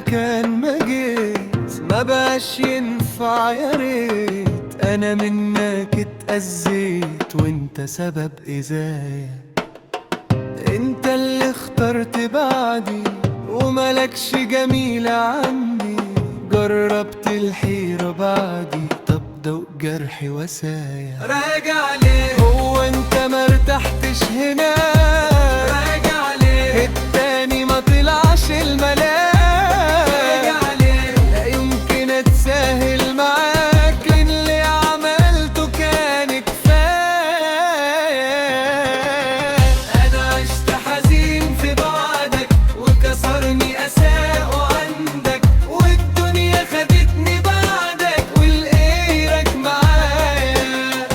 مكان ما جيت ما بقاش ينفع، يا ريت انا منك اتأذيت وانت سبب إزايا. انت اللي اخترت بعدي وملكش جميلة عندي، جربت الحيرة بعدي، طب دوق جرحي وسايا. راجع ليه؟ هو انت مرتحتش هنا؟ راجع ليه؟ التاني ما طلعش الملاك؟ راجع ليه؟ لا يمكن اتساهل معاك، اللي عملته كان كفاية. انا عشت حزين في بعدك وكسرني اساء عندك، والدنيا خدتني بعدك ولقيتك معايا.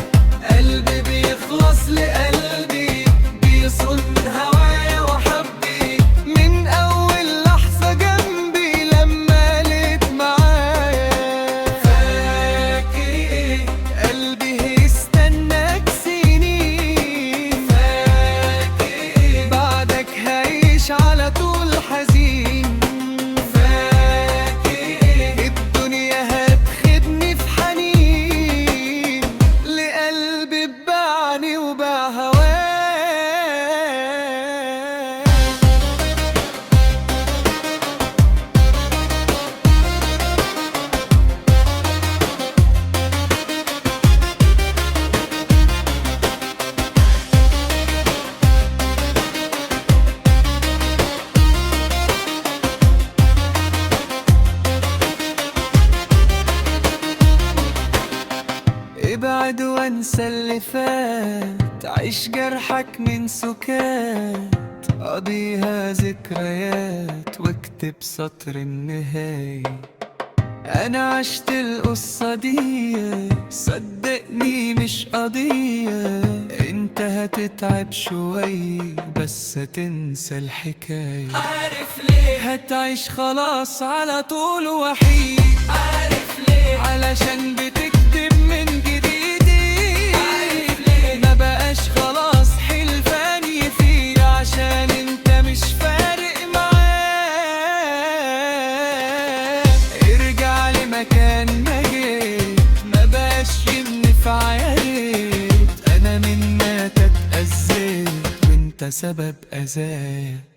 قلبي بيخلص لقلبي بيصون هوايا وحبي، من اول لحظة جنبي لما لقيت معايا. فاكر ايه؟ قلبي هيستناك سنين. فاكر ايه؟ بعدك هعيش على طول حزين. فاكر ايه؟ الدنيا هتخدني في حنين لقلبي باعني وباع هواك. ابعد وانسى اللي فات، عيش جرحك من سكات، قضيها ذكريات واكتب سطر النهاية. انا عشت القصة دي، صدقني مش قضية، انت هتتعب شوية بس هتنسى الحكاية. عارف ليه؟ هتعيش خلاص على طول وحيد. عارف ليه؟ علشان بتكتب من جديد. عارف ليه؟ ما بقاش خلاص حلفان يفيد، عشان انت مش فارق معاك. ارجع لمكان ما جيت ما بقاش ينفع، يا ريت انا منك اتأذيت وانت سبب أذايا.